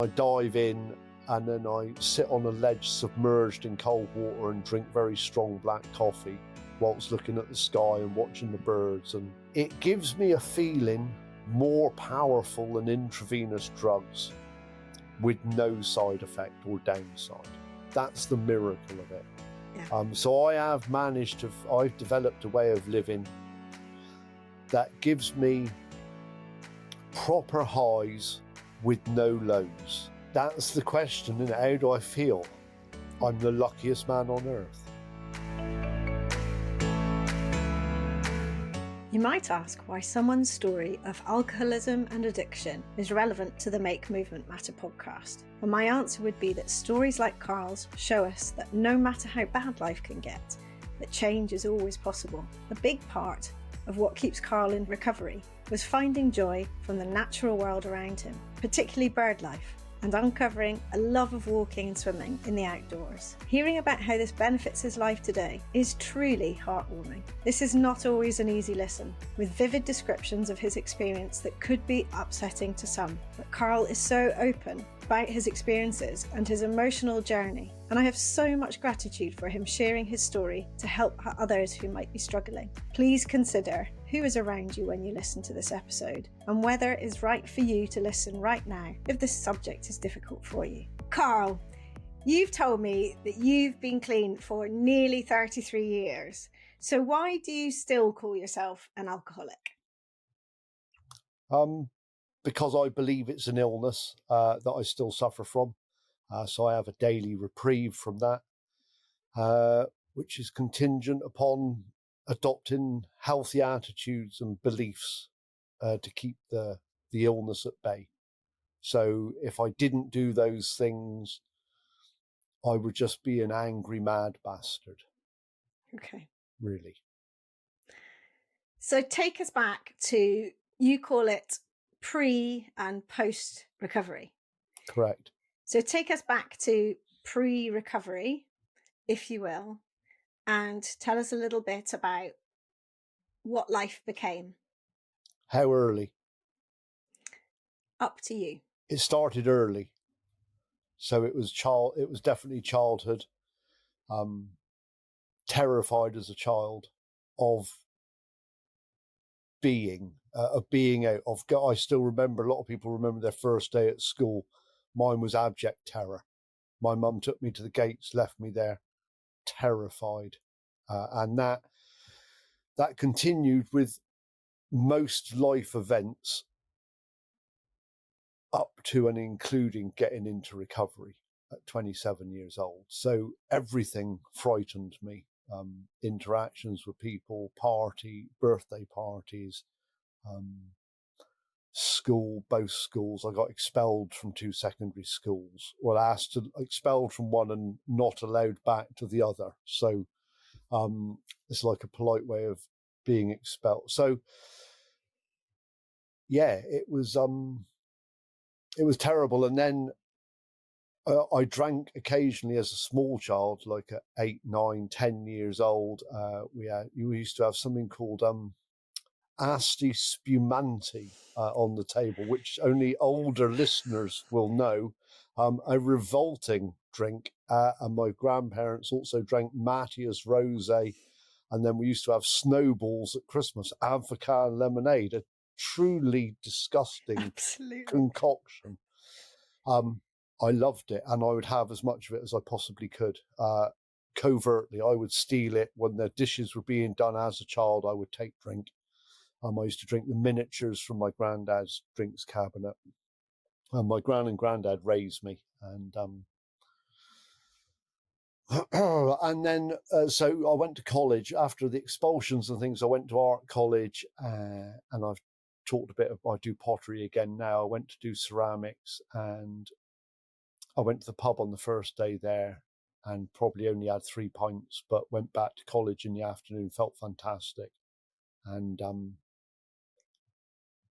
I dive in and then I sit on a ledge submerged in cold water and drink very strong black coffee whilst looking at the sky and watching the birds. And it gives me a feeling more powerful than intravenous drugs with no side effect or downside. That's the miracle of it. Yeah. So I've developed a way of living that gives me proper highs with no lows. That's the question, isn't it? How do I feel? I'm the luckiest man on earth. You might ask why someone's story of alcoholism and addiction is relevant to the Make Movement Matter podcast. And my answer would be that stories like Karl's show us that no matter how bad life can get, that change is always possible. A big part of what keeps Karl in recovery was finding joy from the natural world around him, particularly bird life, and uncovering a love of walking and swimming in the outdoors. Hearing about how this benefits his life today is truly heartwarming. This is not always an easy listen, with vivid descriptions of his experience that could be upsetting to some. But Karl is so open about his experiences and his emotional journey, and I have so much gratitude for him sharing his story to help others who might be struggling. Please consider who is around you when you listen to this episode, and whether it is right for you to listen right now if this subject is difficult for you. Karl, you've told me that you've been clean for nearly 33 years. So why do you still call yourself an alcoholic? Because I believe it's an illness that I still suffer from. So I have a daily reprieve from that, which is contingent upon adopting healthy attitudes and beliefs to keep the illness at bay. So if I didn't do those things, I would just be an angry, mad bastard. Okay. Really. So take us back to, you call it pre and post recovery. Correct. So take us back to pre-recovery, if you will, and tell us a little bit about what life became. How early? Up to you. It started early. So it was definitely childhood. Terrified as a child of being out. I still remember, a lot of people remember their first day at school. Mine was abject terror. My mum took me to the gates, left me there, terrified. And that continued with most life events up to and including getting into recovery at 27 years old. So everything frightened me. Interactions with people, birthday parties, school, both schools. I got expelled from 2 secondary schools. Expelled from one and not allowed back to the other. So it's like a polite way of being expelled. So yeah, it was terrible. And then I drank occasionally as a small child, like at 8, 9, 10 years old. We used to have something called Asti Spumante on the table, which only older listeners will know. A revolting drink. And my grandparents also drank Matthias Rosé. And then we used to have snowballs at Christmas, vodka and lemonade, a truly disgusting concoction. I loved it, and I would have as much of it as I possibly could. Covertly, I would steal it. When the dishes were being done as a child, I would take drink. I used to drink the miniatures from my granddad's drinks cabinet. My gran and granddad raised me, and and then so I went to college after the expulsions and things. I went to art college, and I've talked a bit I do pottery again now. I went to do ceramics, and I went to the pub on the first day there and probably only had 3 pints, but went back to college in the afternoon, felt fantastic, and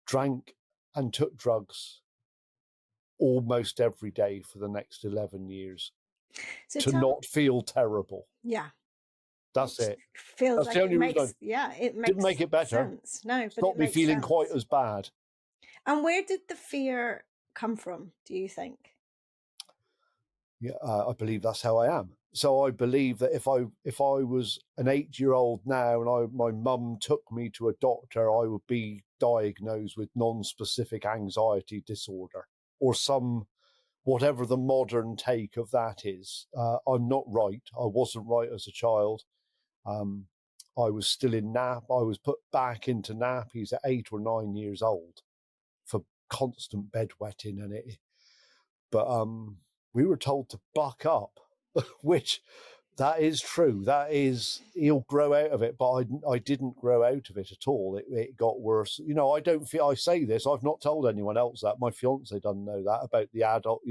drank and took drugs almost every day for the next 11 years to not feel terrible. Yeah. That's it. Feels That's like the only reason it makes didn't make it better. Sense. No, but stopped me feeling quite as bad. And where did the fear come from, do you think? I believe that's how I am. So I believe that if I was an 8-year-old now and my mum took me to a doctor, I would be diagnosed with non-specific anxiety disorder or some whatever the modern take of that is. I'm not right. I wasn't right as a child. I was still in nap. I was put back into nappies at 8 or 9 years old for constant bedwetting and it. But we were told to buck up, which that is true. That is, he'll grow out of it, but I didn't grow out of it at all. It got worse. I don't feel, I say this, I've not told anyone else that. My fiance doesn't know that about the adult,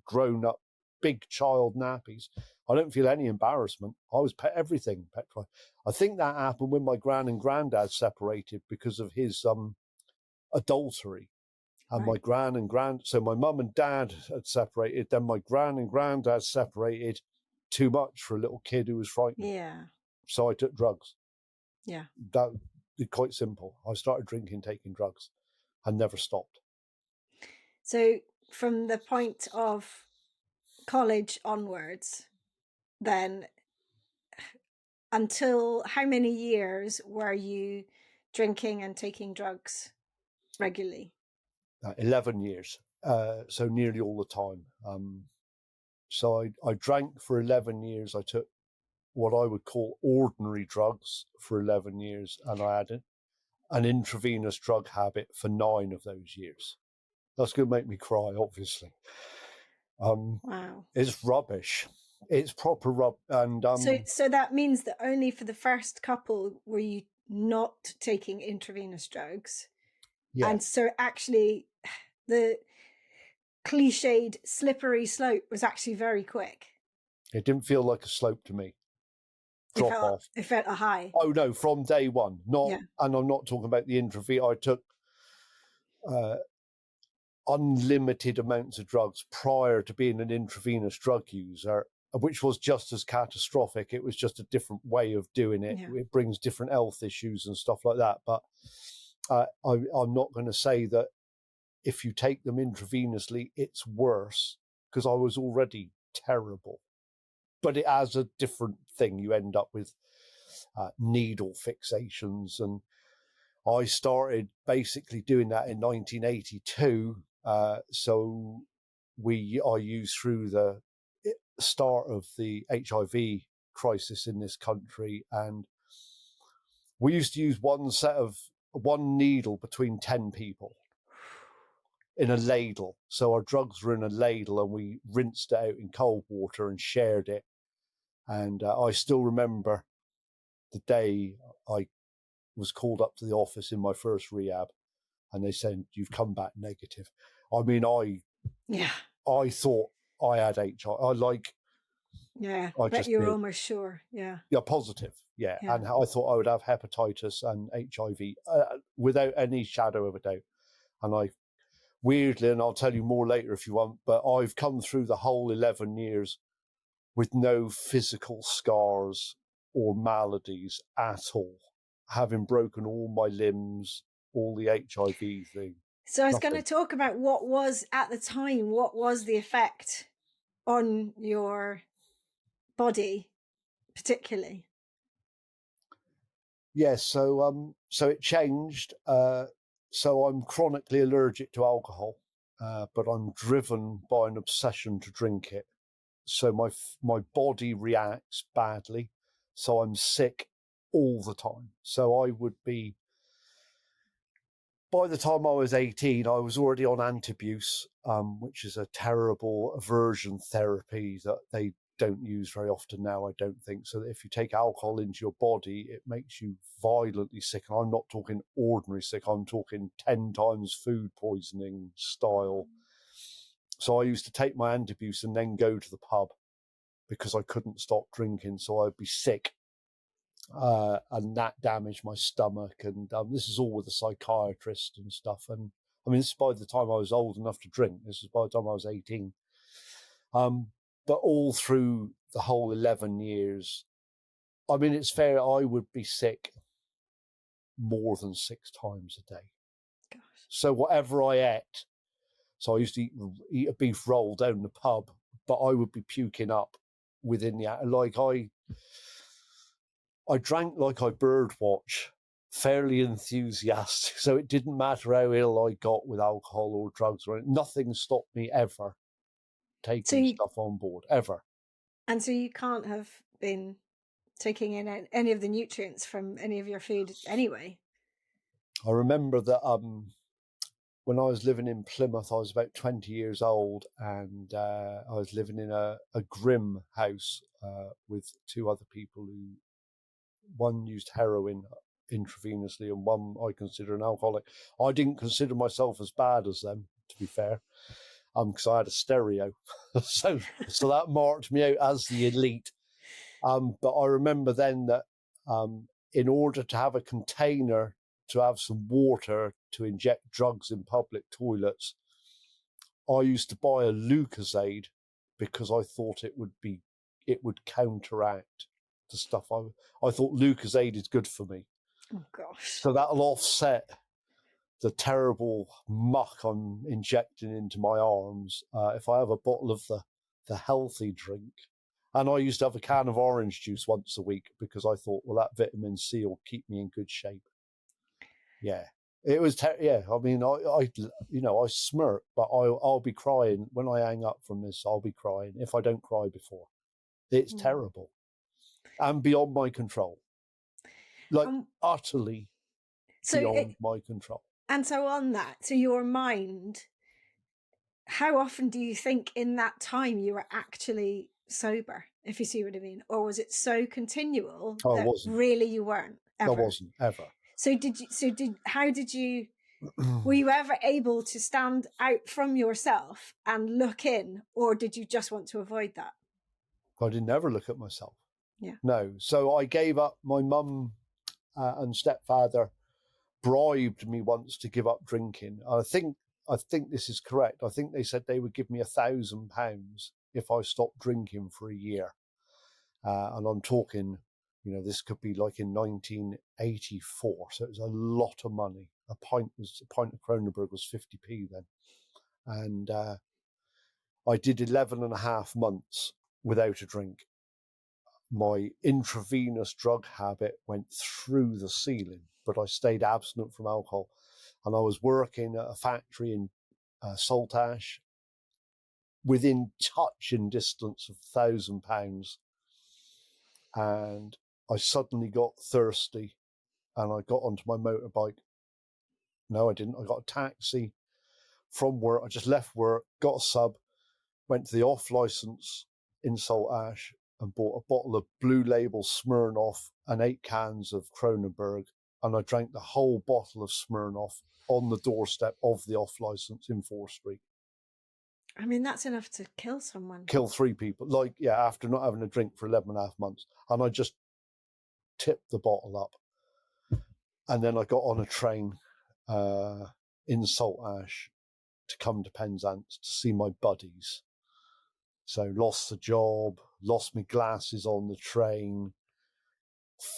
grown up, big child nappies. I don't feel any embarrassment. I was everything petrified. I think that happened when my gran and granddad separated because of his adultery. And Right. my gran and so my mum and dad had separated, then my gran and granddad separated too much for a little kid who was frightened. Yeah. So I took drugs. Yeah. That quite simple. I started drinking, taking drugs, and never stopped. So from the point of college onwards, then until how many years were you drinking and taking drugs regularly? 11 years, so nearly all the time. So I drank for 11 years. I took what I would call ordinary drugs for 11 years, and I had an intravenous drug habit for 9 of those years. That's going to make me cry, obviously. Wow. It's rubbish. It's proper rub. And so that means that only for the first couple were you not taking intravenous drugs. yeah, And so actually the cliched slippery slope was actually very quick. it didn't feel like a slope to me. Drop off. It felt a high. Oh no, from day one. Not, Yeah. and I'm not talking about the intravenous. I took unlimited amounts of drugs prior to being an intravenous drug user, which was just as catastrophic. It was just a different way of doing it. Yeah. It brings different health issues and stuff like that. But I'm not going to say that if you take them intravenously, it's worse, because I was already terrible. But it has a different thing. You end up with needle fixations. And I started basically doing that in 1982. So I used through the start of the HIV crisis in this country, and we used to use one needle between 10 people in a ladle. So our drugs were in a ladle, and we rinsed it out in cold water and shared it. And I still remember the day I was called up to the office in my first rehab, and they said, "You've come back negative." I mean, I thought I had HIV. I bet you were almost sure. Yeah, positive. Yeah. And I thought I would have hepatitis and HIV without any shadow of a doubt. And I weirdly, and I'll tell you more later if you want, but I've come through the whole 11 years with no physical scars or maladies at all, having broken all my limbs, all the HIV thing. So I was going to talk about what was at the time, what was the effect on your body particularly? Yes, so it changed. So I'm chronically allergic to alcohol, but I'm driven by an obsession to drink it. So my body reacts badly. So I'm sick all the time. So I would be, by the time I was 18, I was already on Antabuse, which is a terrible aversion therapy that they don't use very often now, I don't think. So that if you take alcohol into your body, it makes you violently sick. And I'm not talking ordinary sick, I'm talking 10 times food poisoning style. So I used to take my Antabuse and then go to the pub because I couldn't stop drinking. So I'd be sick. And that damaged my stomach. And this is all with a psychiatrist and stuff. And I mean, this is by the time I was old enough to drink. This is by the time I was 18. But all through the whole 11 years, I mean, it's fair, I would be sick more than 6 times a day. Gosh. So whatever I ate, so I used to eat a beef roll down the pub, but I would be puking up within the hour. Like I drank like I bird watch, fairly enthusiastic. So it didn't matter how ill I got with alcohol or drugs or anything. Nothing stopped me ever taking stuff on board, ever. And so you can't have been taking in any of the nutrients from any of your food anyway. I remember that when I was living in Plymouth, I was about 20 years old, and I was living in a grim house with two other people who, one used heroin intravenously and one I consider an alcoholic. I didn't consider myself as bad as them, to be fair, because I had a stereo. so that marked me out as the elite. But I remember then that in order to have a container to have some water to inject drugs in public toilets, I used to buy a Lucozade because I thought it would counteract the stuff I thought Lucozade is good for me. Oh gosh. So that'll offset the terrible muck I'm injecting into my arms if I have a bottle of the healthy drink. And I used to have a can of orange juice once a week because I thought, well, that vitamin C will keep me in good shape. Yeah, it was. Yeah, I mean, I smirk, but I'll be crying when I hang up from this. I'll be crying if I don't cry before. It's terrible and beyond my control, like utterly beyond my control. And so on that, so your mind, how often do you think in that time you were actually sober, if you see what I mean? Or was it so continual that really you weren't ever? I wasn't ever. Were you ever able to stand out from yourself and look in, or did you just want to avoid that? I didn't ever look at myself. Yeah. No. So I gave up. My mum and stepfather bribed me once to give up drinking. I think this is correct. I think they said they would give me £1,000 if I stopped drinking for a year. And I'm talking, this could be like in 1984. So it was a lot of money. A pint of Kronenbourg was 50p then. And I did 11 and a half months without a drink. My intravenous drug habit went through the ceiling, but I stayed abstinent from alcohol. And I was working at a factory in Saltash, within touching distance of £1,000. And I suddenly got thirsty and I got onto my motorbike. No, I didn't. I got a taxi from work. I just left work, got a sub, went to the off license in Saltash and bought a bottle of Blue Label Smirnoff and 8 cans of Kronenbourg. And I drank the whole bottle of Smirnoff on the doorstep of the off license in 4th Street. I mean, that's enough to kill someone. Kill 3 people. After not having a drink for 11 and a half months. And I just tipped the bottle up. And then I got on a train in Saltash to come to Penzance to see my buddies. So lost the job, lost my glasses on the train,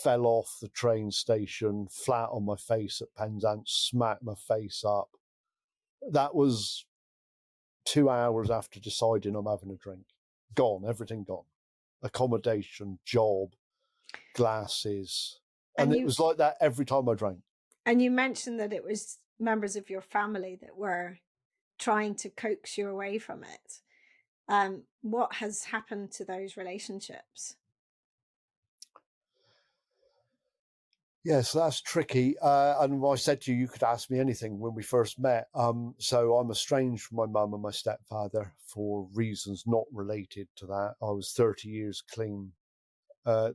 fell off the train station, flat on my face at Penzance, smacked my face up. That was 2 hours after deciding I'm having a drink. Gone, everything gone. Accommodation, job, glasses. And it was like that every time I drank. And you mentioned that it was members of your family that were trying to coax you away from it. What has happened to those relationships? Yes, that's tricky. And I said to you, you could ask me anything when we first met. So I'm estranged from my mum and my stepfather for reasons not related to that. I was 30 years clean. I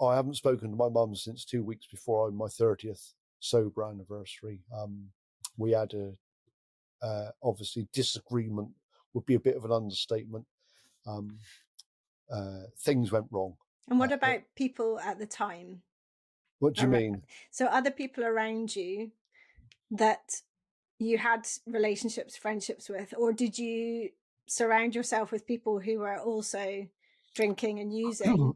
haven't spoken to my mum since 2 weeks before my 30th sober anniversary. We had obviously disagreement would be a bit of an understatement. Things went wrong. And what about people at the time? What do you mean? So other people around you that you had relationships, friendships with, or did you surround yourself with people who were also drinking and using?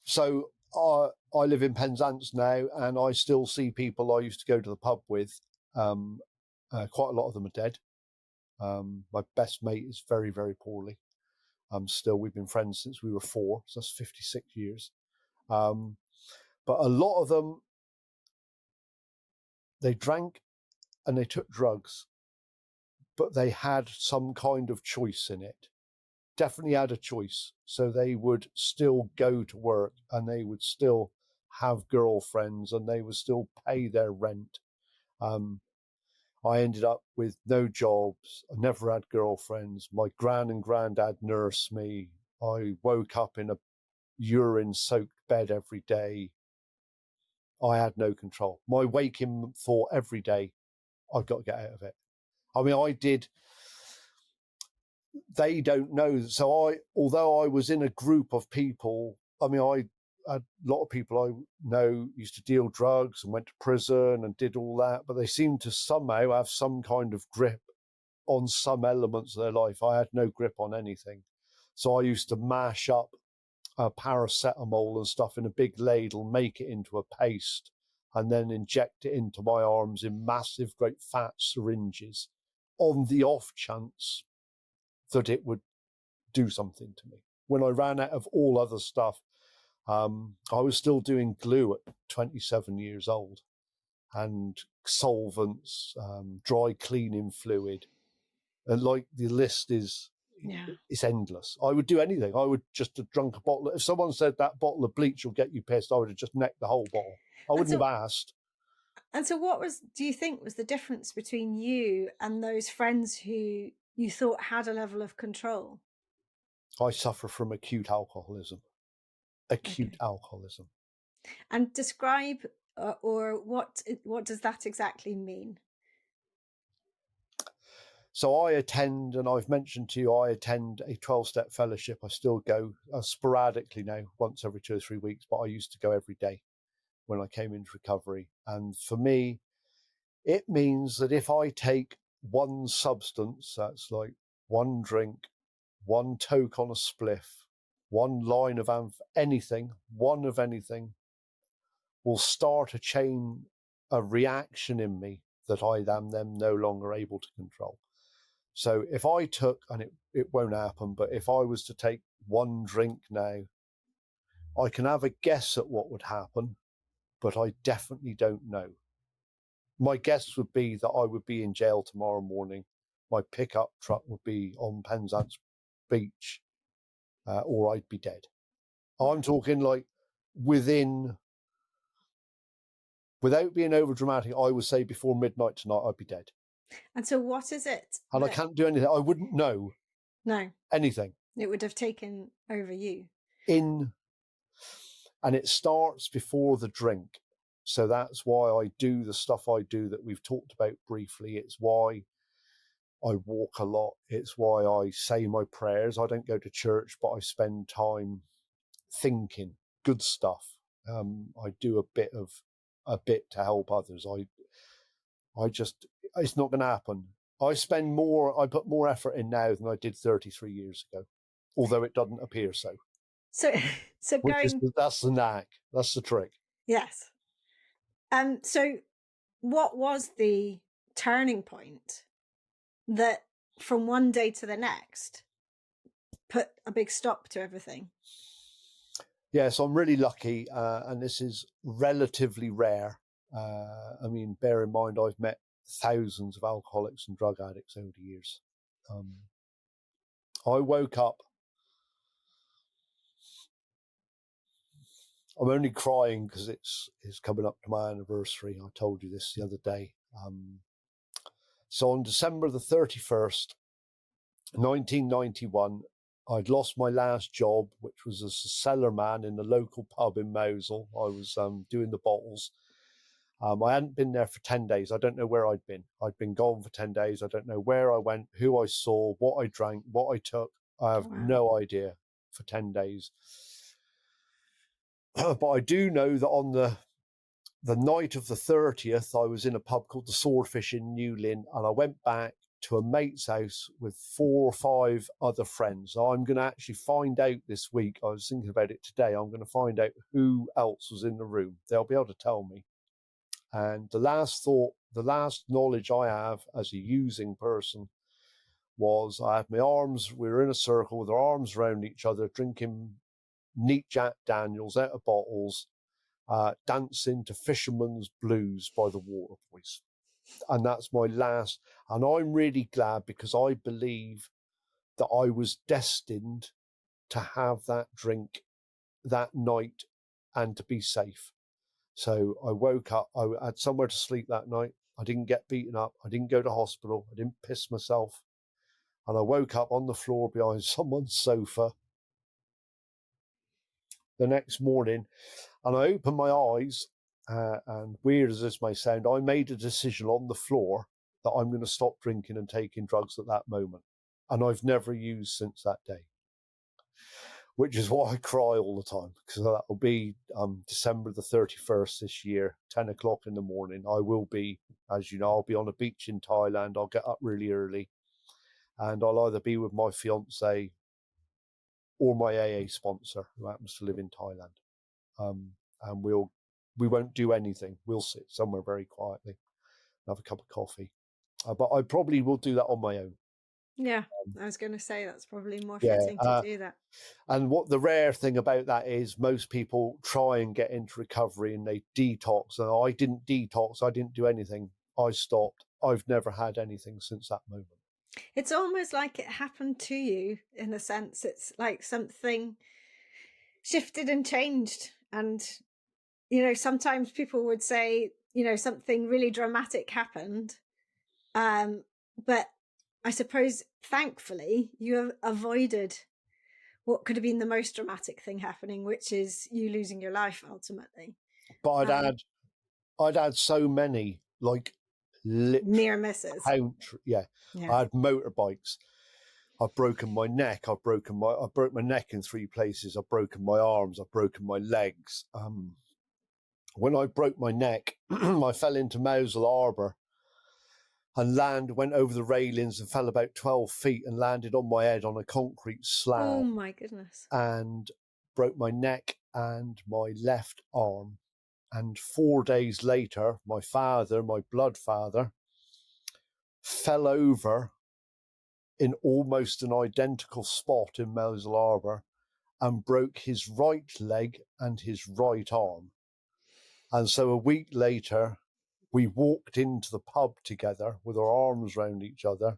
So I live in Penzance now, and I still see people I used to go to the pub with. Quite a lot of them are dead. My best mate is very, very poorly. Still, we've been friends since we were 4, so that's 56 years. But a lot of them, they drank and they took drugs, but they had some kind of choice in it. Definitely had a choice. So they would still go to work and they would still have girlfriends and they would still pay their rent. I ended up with no jobs. I never had girlfriends. My gran and granddad nursed me. I woke up in a urine-soaked bed every day. I had no control. My waking thought every day, I've got to get out of it. I mean, I did. They don't know. So although I was in a group of people, I mean, I had a lot of people I know used to deal drugs and went to prison and did all that, but they seemed to somehow have some kind of grip on some elements of their life. I had no grip on anything. So I used to mash up paracetamol and stuff in a big ladle, make it into a paste, and then inject it into my arms in massive, great fat syringes on the off chance that it would do something to me. When I ran out of all other stuff, I was still doing glue at 27 years old, and solvents, dry cleaning fluid, and like the list is, it's endless. I would do anything. I would just have drunk a bottle. If someone said that bottle of bleach will get you pissed, I would have just necked the whole bottle. I wouldn't have asked. And so what do you think was the difference between you and those friends who you thought had a level of control? I suffer from acute alcoholism. Alcoholism. And describe or what does that exactly mean? So I attend, and I've mentioned to you, I attend a 12-step fellowship. I still go sporadically now, once every 2 or 3 weeks, but I used to go every day when I came into recovery. And for me, it means that if I take one substance, that's like one drink, one toke on a spliff, one line of anything, one of anything, will start a chain, a reaction in me that I am then no longer able to control. So if I took, and it won't happen, but if I was to take one drink now, I can have a guess at what would happen, but I definitely don't know. My guess would be that I would be in jail tomorrow morning. My pickup truck would be on Penzance Beach, or I'd be dead. I'm talking like without being over dramatic, I would say before midnight tonight, I'd be dead. And so what is it? And I can't do anything. I wouldn't know. No. Anything. It would have taken over you. And it starts before the drink. So that's why I do the stuff I do that we've talked about briefly. It's why I walk a lot. It's why I say my prayers. I don't go to church, but I spend time thinking good stuff. I do a bit to help others. It's not going to happen. I put more effort in now than I did 33 years ago, although it doesn't appear so. That's the knack. That's the trick. Yes. So what was the turning point that from one day to the next put a big stop to everything? Yes, I'm really lucky, and this is relatively rare. I mean, bear in mind, I've met thousands of alcoholics and drug addicts over the years. I woke up. I'm only crying because it's coming up to my anniversary. I told you this the other day. So on December the 31st, 1991, I'd lost my last job, which was as a cellarman in the local pub in Mosul. I was doing the bottles. I hadn't been there for 10 days. I don't know where I'd been. I'd been gone for 10 days. I don't know where I went, who I saw, what I drank, what I took. I have no idea for 10 days. But I do know that on the night of the 30th, I was in a pub called the Swordfish in New Lynn, and I went back to a mate's house with 4 or 5 other friends. So I'm going to actually find out this week. I was thinking about it today. I'm going to find out who else was in the room. They'll be able to tell me. And the last knowledge I have as a using person was I had my arms, we were in a circle with our arms around each other, drinking neat Jack Daniels out of bottles, dancing to Fisherman's Blues by the Waterboys. And that's my last. And I'm really glad, because I believe that I was destined to have that drink that night and to be safe. So I woke up, I had somewhere to sleep that night. I didn't get beaten up. I didn't go to hospital. I didn't piss myself. And I woke up on the floor behind someone's sofa the next morning, and I opened my eyes, and weird as this may sound, I made a decision on the floor that I'm going to stop drinking and taking drugs at that moment. And I've never used since that day, which is why I cry all the time, because that will be December the 31st this year, 10 o'clock in the morning. I will be, as you know, I'll be on a beach in Thailand. I'll get up really early, and I'll either be with my fiance or my AA sponsor, who happens to live in Thailand. And we won't do anything. We'll sit somewhere very quietly, have a cup of coffee. But I probably will do that on my own. Yeah, I was going to say that's probably more Yeah, fitting to do that. And what the rare thing about that is, most people try and get into recovery and they detox. And I didn't detox. I didn't do anything. I stopped. I've never had anything since that moment. It's almost like it happened to you, in a sense. It's like something shifted and changed. And, you know, sometimes people would say, you know, something really dramatic happened. But I suppose, thankfully, you avoided what could have been the most dramatic thing happening, which is you losing your life ultimately. But I'd had so many, like, near misses. Yeah. I had motorbikes. I've broken my neck. I broke my neck in 3 places. I've broken my arms. I've broken my legs. When I broke my neck, I fell into Mousel Harbour and went over the railings and fell about 12 feet and landed on my head on a concrete slab. Oh my goodness. And broke my neck and my left arm. And 4 days later, my father, my blood father, fell over in almost an identical spot in Mousel Harbour and broke his right leg and his right arm. And so a week later, we walked into the pub together with our arms round each other.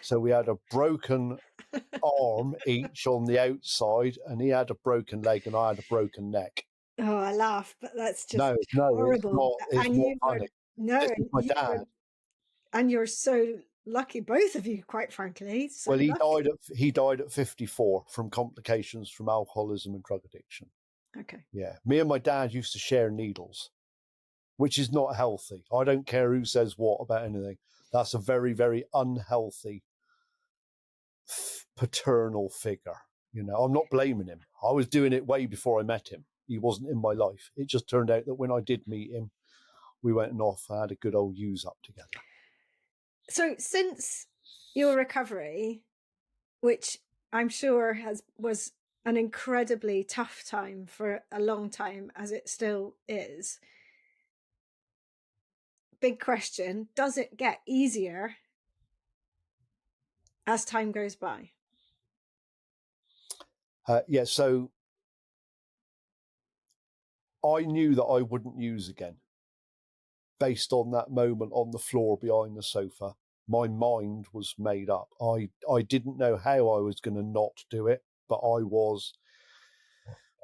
So we had a broken arm each on the outside, and he had a broken leg and I had a broken neck. Oh, I laugh, but that's just horrible. It's not funny. No, this is my dad. And you're so lucky, both of you, quite frankly. So well, he died at 54 from complications from alcoholism and drug addiction. Okay. Yeah. Me and my dad used to share needles, which is not healthy. I don't care who says what about anything. That's a very, very unhealthy paternal figure. You know, I'm not blaming him. I was doing it way before I met him. He wasn't in my life. It just turned out that when I did meet him, we went off and had a good old use up together. So since your recovery, which I'm sure was an incredibly tough time for a long time, as it still is, big question, does it get easier as time goes by? Yeah, so I knew that I wouldn't use again. Based on that moment on the floor behind the sofa, my mind was made up. I didn't know how I was going to not do it, but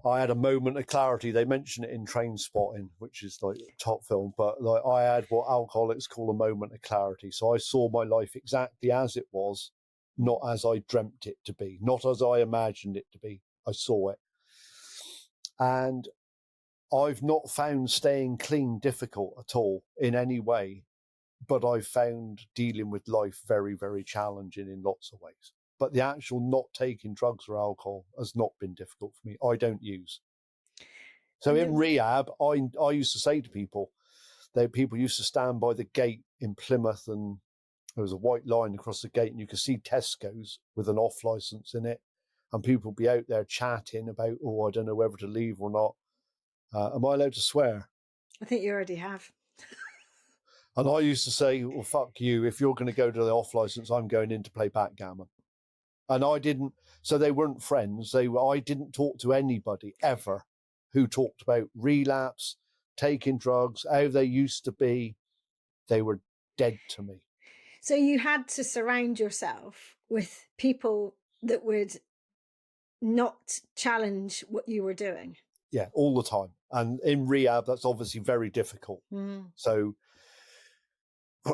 I had a moment of clarity. They mention it in Trainspotting, which is like a top film, but like I had what alcoholics call a moment of clarity. So I saw my life exactly as it was, not as I dreamt it to be, not as I imagined it to be. I saw it. And I've not found staying clean difficult at all in any way, but I've found dealing with life very, very challenging in lots of ways. But the actual not taking drugs or alcohol has not been difficult for me. I don't use. So in rehab, I used to say to people, people used to stand by the gate in Plymouth, and there was a white line across the gate, and you could see Tesco's with an off license in it, and people would be out there chatting about, oh, I don't know whether to leave or not. Am I allowed to swear? I think you already have. And I used to say, well, fuck you. If you're going to go to the off license, I'm going in to play backgammon. And I didn't, so they weren't friends. I didn't talk to anybody ever who talked about relapse, taking drugs, how they used to be. They were dead to me. So you had to surround yourself with people that would not challenge what you were doing. Yeah, all the time. And in rehab, that's obviously very difficult. So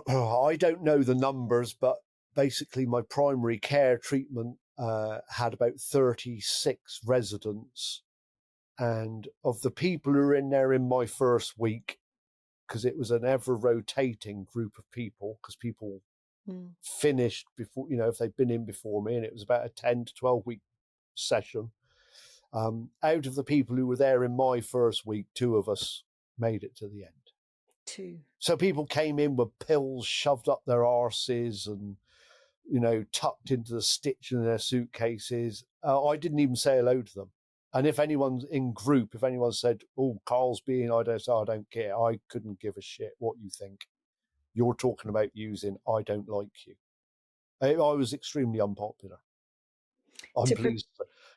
I don't know the numbers, but basically my primary care treatment had about 36 residents. And of the people who were in there in my first week, because it was an ever rotating group of people, because people finished before, if they'd been in before me, and it was about a 10 to 12 week session. Out of the people who were there in my first week, 2 of us made it to the end. 2. So people came in with pills shoved up their arses and, tucked into the stitch in their suitcases. I didn't even say hello to them. And if anyone's in group, if anyone said, oh, Karl's being, I don't care. I couldn't give a shit what you think. You're talking about using, I don't like you. I was extremely unpopular. I'm pleased.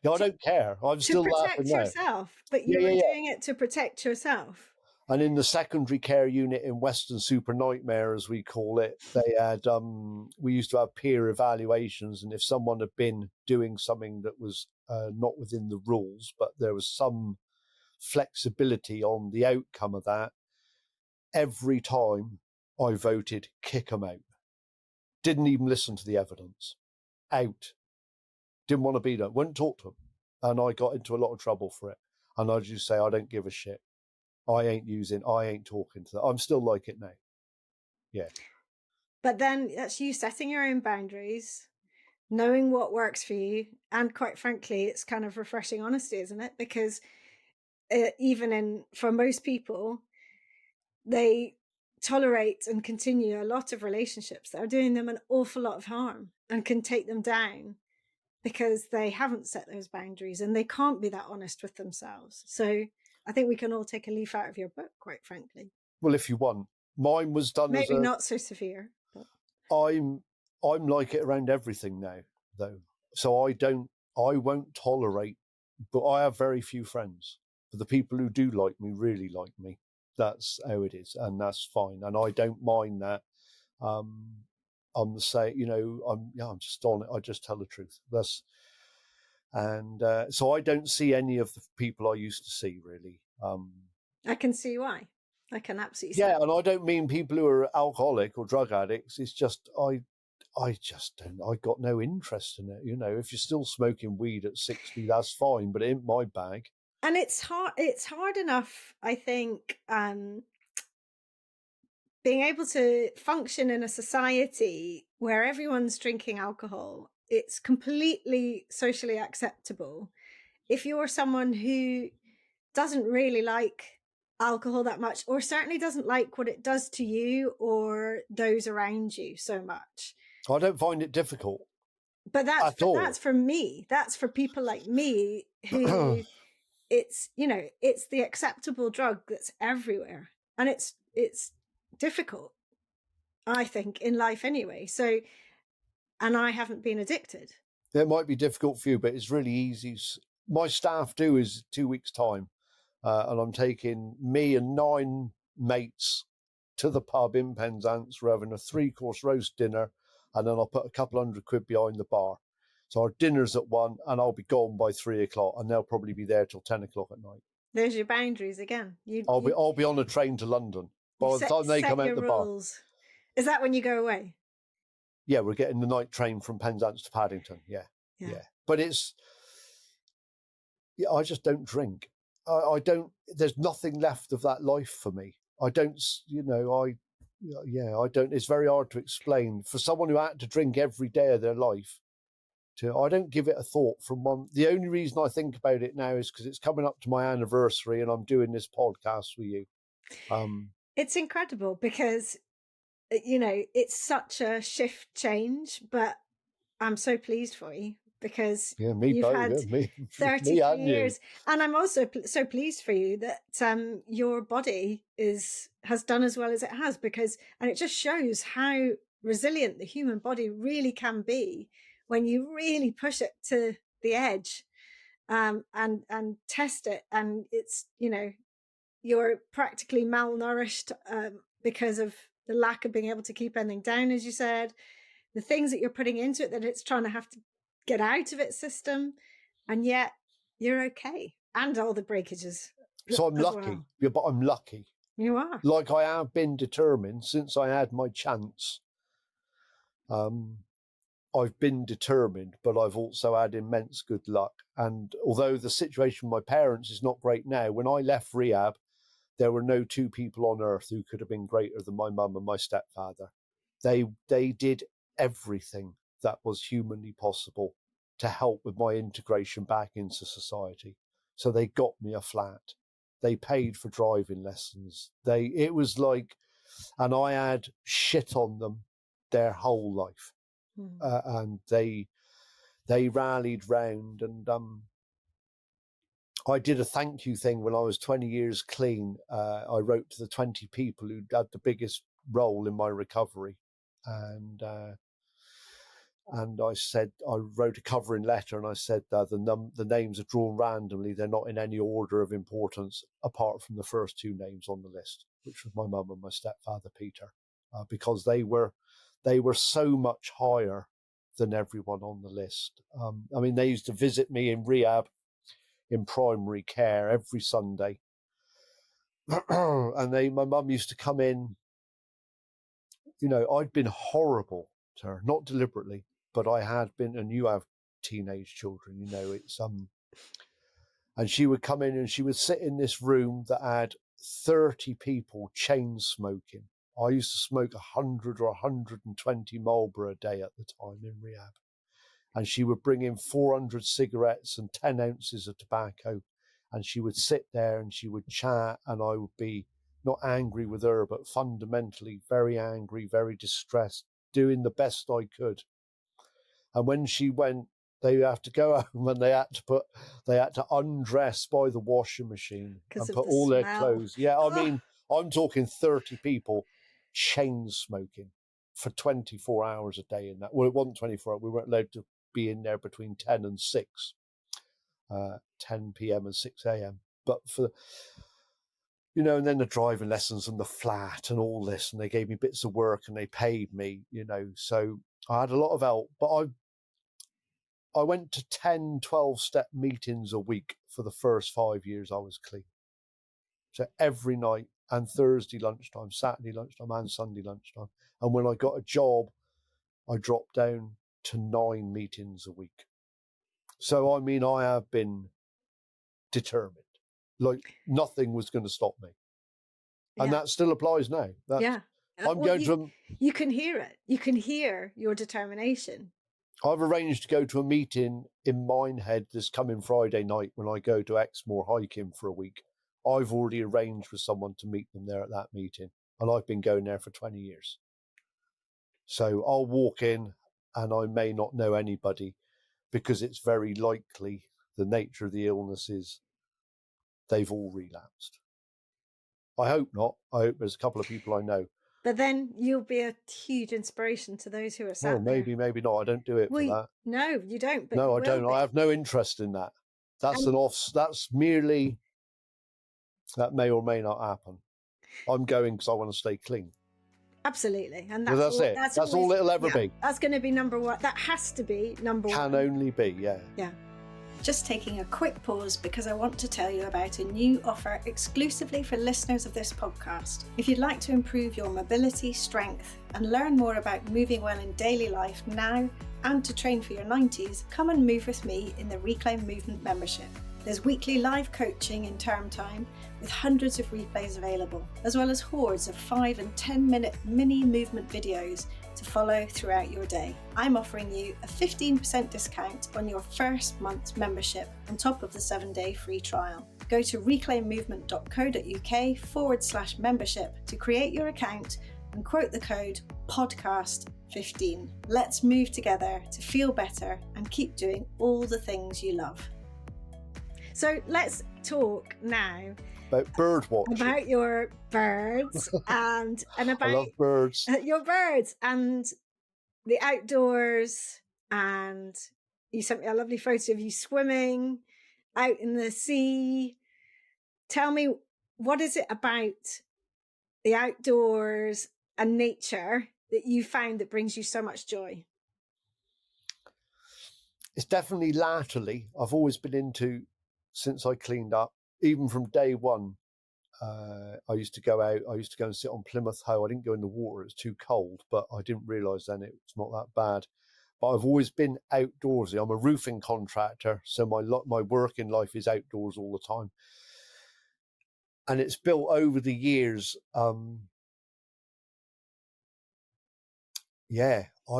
I don't care. I'm still laughing now. To protect yourself, but you were doing it to protect yourself. And in the secondary care unit in Western Super Nightmare, as we call it, they had, we used to have peer evaluations. And if someone had been doing something that was not within the rules, but there was some flexibility on the outcome of that, every time I voted, kick them out. Didn't even listen to the evidence. Out. Didn't want to be there. Wouldn't talk to them. And I got into a lot of trouble for it. And I just say, I don't give a shit. I ain't talking to them. I'm still like it now. Yeah. But then that's you setting your own boundaries, knowing what works for you. And quite frankly, it's kind of refreshing honesty, isn't it? Because for most people, they tolerate and continue a lot of relationships that are doing them an awful lot of harm and can take them down because they haven't set those boundaries and they can't be that honest with themselves. So I think we can all take a leaf out of your book, quite frankly. Well, if you want. Mine was done maybe not so severe. But I'm like it around everything now, though. So I won't tolerate, but I have very few friends. But the people who do like me really like me. That's how it is, and that's fine. And I don't mind that. I'm the same, I'm just on it. I just tell the truth. So I don't see any of the people I used to see, really. I can see why. I can absolutely see. Yeah, and I don't mean people who are alcoholic or drug addicts. It's just I just don't. I got no interest in it. If you're still smoking weed at 60, that's fine, but it ain't my bag. And it's hard. It's hard enough, I think, being able to function in a society where everyone's drinking alcohol. It's completely socially acceptable. If you're someone who doesn't really like alcohol that much, or certainly doesn't like what it does to you or those around you so much. I don't find it difficult. But that's for me. That's for people like me who it's the acceptable drug that's everywhere. And it's difficult, I think, in life anyway. So, and I haven't been addicted. It might be difficult for you, but it's really easy. My staff do is 2 weeks' time. And I'm taking me and 9 mates to the pub in Penzance. We're having a 3-course roast dinner, and then I'll put a couple £100 behind the bar. So our dinner's at 1, and I'll be gone by 3 o'clock, and they'll probably be there till 10 o'clock at night. There's your boundaries again. I'll be on a train to London by the time they come out the bar. Is that when you go away? Yeah, we're getting the night train from Penzance to Paddington. Yeah. But I just don't drink. I don't. There's nothing left of that life for me. I don't. I don't. It's very hard to explain for someone who had to drink every day of their life. I don't give it a thought from one. The only reason I think about it now is because it's coming up to my anniversary and I'm doing this podcast with you. It's incredible because, it's such a shift change, but I'm so pleased for you because me you've both. had Me 33 and you. years. And I'm also so pleased for you that your body has done as well as it has, and it just shows how resilient the human body really can be when you really push it to the edge, and test it. And it's, you're practically malnourished because of the lack of being able to keep anything down, as you said, the things that you're putting into it that it's trying to have to get out of its system, and yet you're okay, and all the breakages. So I'm lucky. Well. Yeah, but I'm lucky. You are. Like, I have been determined since I had my chance. I've been determined, but I've also had immense good luck. And although the situation with my parents is not great now, when I left rehab, there were no two people on earth who could have been greater than my mum and my stepfather. They did everything that was humanly possible to help with my integration back into society. So they got me a flat. They paid for driving lessons. It was like, and I had shit on them their whole life. And they rallied round, and I did a thank you thing when I was 20 years clean. I wrote to the 20 people who had the biggest role in my recovery, and I said, I wrote a covering letter, and I said the names are drawn randomly. They're not in any order of importance apart from the first two names on the list, which was my mum and my stepfather Peter, because they were so much higher than everyone on the list. I mean, they used to visit me in rehab, in primary care, every Sunday. And my mum used to come in. I'd been horrible to her, not deliberately, but I had been, and you have teenage children, it's and she would come in and she would sit in this room that had 30 people chain smoking. I used to smoke 100 or 120 Marlboro a day at the time in rehab. And she would bring in 400 cigarettes and 10 ounces of tobacco. And she would sit there and she would chat, and I would be not angry with her, but fundamentally very angry, very distressed, doing the best I could. And when she went, they have to go home, and they had to undress by the washing machine and put all their clothes. Yeah, I mean, I'm talking 30 people chain smoking for 24 hours a day in that. Well, it wasn't 24 hours. We weren't allowed to be in there between 10 and 6, 10 p.m. and 6 a.m. But for, and then the driving lessons and the flat and all this, and they gave me bits of work and they paid me, so I had a lot of help. But I went to 10, 12-step meetings a week for the first 5 years I was clean. So every night, and Thursday lunchtime, Saturday lunchtime, and Sunday lunchtime. And when I got a job, I dropped down to 9 meetings a week. So, I mean, I have been determined. Like, nothing was going to stop me. And that still applies now. You can hear it. You can hear your determination. I've arranged to go to a meeting in Minehead this coming Friday night when I go to Exmoor hiking for a week. I've already arranged with someone to meet them there at that meeting, and I've been going there for 20 years. So I'll walk in, and I may not know anybody, because it's very likely the nature of the illness is they've all relapsed. I hope not. I hope there's a couple of people I know. But then you'll be a huge inspiration to those who are sat there. Maybe not. I don't do it for that. No, you don't. But no, I don't. I have no interest in that. That's merely, that may or may not happen. I'm going because I want to stay clean. Absolutely. And that's it. That's all it'll ever be. That's going to be number one. That has to be number one. Can only be, yeah. Yeah. Just taking a quick pause because I want to tell you about a new offer exclusively for listeners of this podcast. If you'd like to improve your mobility, strength, and learn more about moving well in daily life now and to train for your 90s, come and move with me in the Reclaim Movement membership. There's weekly live coaching in term time with hundreds of replays available, as well as hordes of 5 and 10-minute mini movement videos to follow throughout your day. I'm offering you a 15% discount on your first month's membership on top of the 7-day free trial. Go to reclaimmovement.co.uk/membership to create your account and quote the code podcast 15. Let's move together to feel better and keep doing all the things you love. So let's talk now about bird watching. About your birds and about I love birds. Your birds and the outdoors. And you sent me a lovely photo of you swimming out in the sea. Tell me, what is it about the outdoors and nature that you found that brings you so much joy? It's definitely latterly. I've always been into, since I cleaned up, even from day one. I used to go out. I used to go and sit on Plymouth Hoe. I didn't go in the water; it was too cold. But I didn't realise then it was not that bad. But I've always been outdoorsy. I'm a roofing contractor, so my working life is outdoors all the time, and it's built over the years. I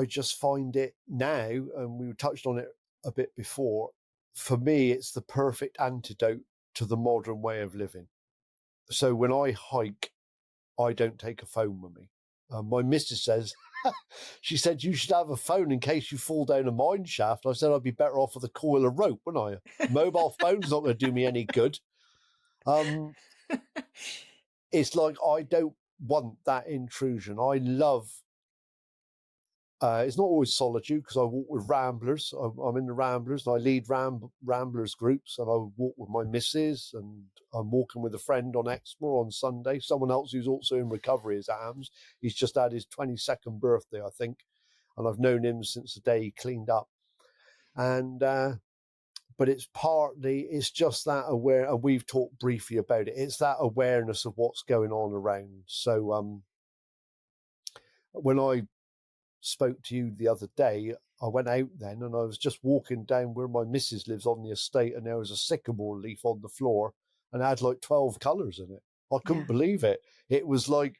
just find it now, and we touched on it a bit before. For me, it's the perfect antidote to the modern way of living. So when I hike, I don't take a phone with me. My missus says, she said, you should have a phone in case you fall down a mine shaft. I said, I'd be better off with a coil of rope, wouldn't I? Mobile phone's not going to do me any good. It's like, I don't want that intrusion. I love, it's not always solitude because I walk with ramblers. I'm in the ramblers and I lead ramblers groups, and I walk with my missus, and I'm walking with a friend on Exmoor on Sunday. Someone else who's also in recovery is Ams. He's just had his 22nd birthday, I think, and I've known him since the day he cleaned up. And but it's just that aware, and we've talked briefly about it. It's that awareness of what's going on around. So when I spoke to you the other day, I went out then and I was just walking down where my missus lives on the estate, and there was a sycamore leaf on the floor and it had like 12 colours in it. I couldn't believe it. It was like,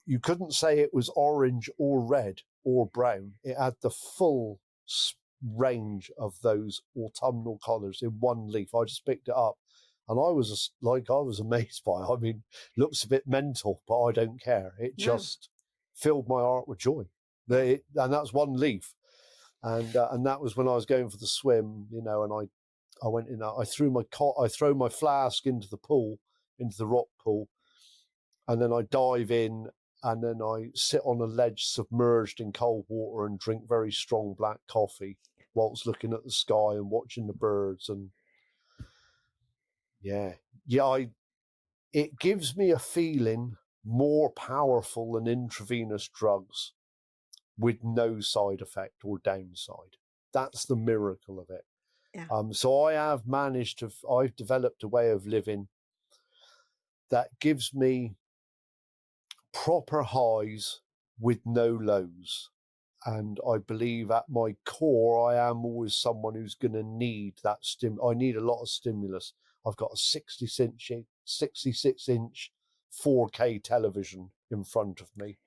you couldn't say it was orange or red or brown. It had the full range of those autumnal colours in one leaf. I just picked it up and I was amazed by it. I mean, looks a bit mental, but I don't care. It just filled my heart with joy. And that's one leaf, and that was when I was going for the swim, and I went in. I throw my flask into the pool, into the rock pool, and then I dive in, and then I sit on a ledge submerged in cold water and drink very strong black coffee whilst looking at the sky and watching the birds. And it gives me a feeling more powerful than intravenous drugs, with no side effect or downside. That's the miracle of it. Yeah. So I've developed a way of living that gives me proper highs with no lows. And I believe at my core, I am always someone who's going to need that I need a lot of stimulus. I've got a 66-inch 4K television in front of me.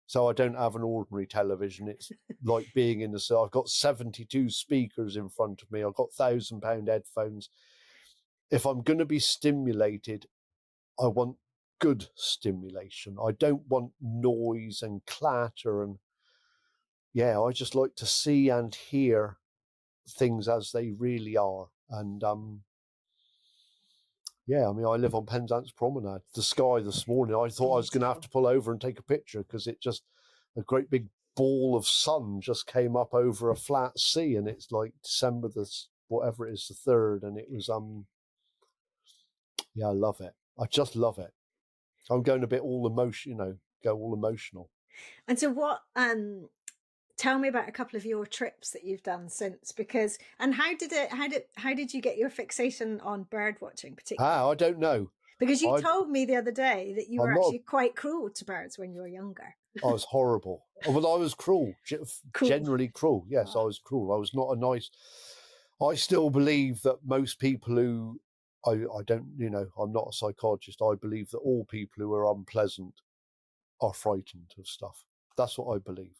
So I don't have an ordinary television. It's like being in the... I've got 72 speakers in front of me. I've got £1,000 headphones. If I'm going to be stimulated, I want good stimulation. I don't want noise and clatter. And I just like to see and hear things as they really are. And I live on Penzance Promenade. The sky this morning, I thought I was going to have to pull over and take a picture because a great big ball of sun just came up over a flat sea, and it's like December the 3rd, and it was I love it. I just love it. I'm going a bit all emotional, And so what? Tell me about a couple of your trips that you've done since, and how did you get your fixation on bird watching particularly? I don't know. Because you told me the other day that you were actually quite cruel to birds when you were younger. I was horrible. Well, I was cruel. Generally cruel. Yes, I was cruel. I was not a nice... I still believe that most people who... I don't, I'm not a psychologist. I believe that all people who are unpleasant are frightened of stuff. That's what I believe.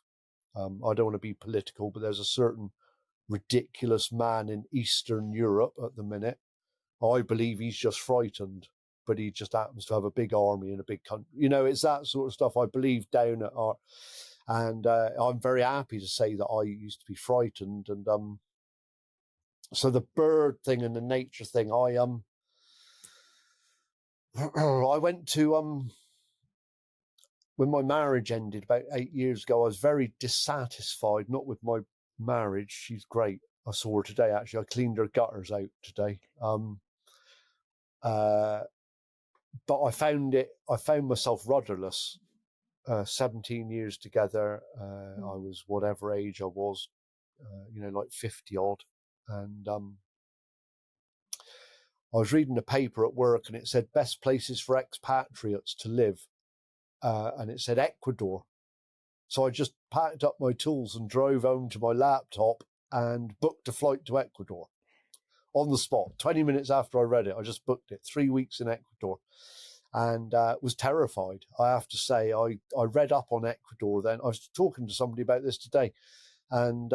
I don't want to be political, but there's a certain ridiculous man in Eastern Europe at the minute. I believe he's just frightened, but he just happens to have a big army in a big country. It's that sort of stuff I believe down at heart. And I'm very happy to say that I used to be frightened. And so the bird thing and the nature thing, I went to when my marriage ended about 8 years ago, I was very dissatisfied, not with my marriage. She's great. I saw her today, actually. I cleaned her gutters out today. But I found myself rudderless. 17 years together. I was whatever age I was, like 50 odd. And I was reading a paper at work and it said best places for expatriates to live. And it said Ecuador. So I just packed up my tools and drove home to my laptop and booked a flight to Ecuador on the spot. 20 minutes after I read it, I just booked it. 3 weeks in Ecuador. And was terrified, I have to say. I read up on Ecuador then. I was talking to somebody about this today. And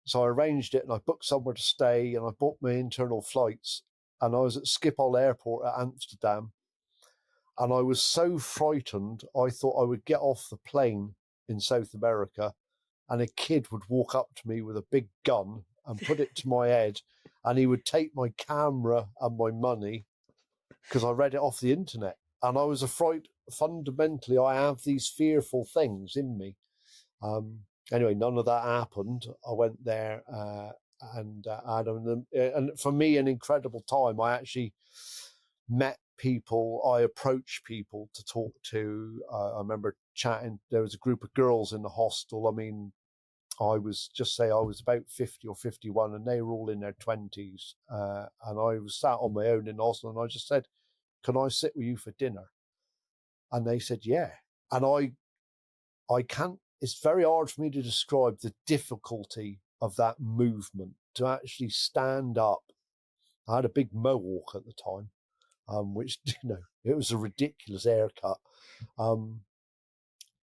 so I arranged it and I booked somewhere to stay and I bought my internal flights. And I was at Schiphol Airport at Amsterdam. And I was so frightened, I thought I would get off the plane in South America and a kid would walk up to me with a big gun and put it to my head and he would take my camera and my money because I read it off the internet. And I was afraid, fundamentally, I have these fearful things in me. Anyway, none of that happened. I went there and for me, an incredible time. I actually met people, I approached people to talk to. I remember chatting, there was a group of girls in the hostel. I mean, I was about 50 or 51 and they were all in their 20s. And I was sat on my own in Oslo and I just said, can I sit with you for dinner? And they said, yeah. And I can't, it's very hard for me to describe the difficulty of that movement to actually stand up. I had a big mohawk at the time. Which, it was a ridiculous haircut. And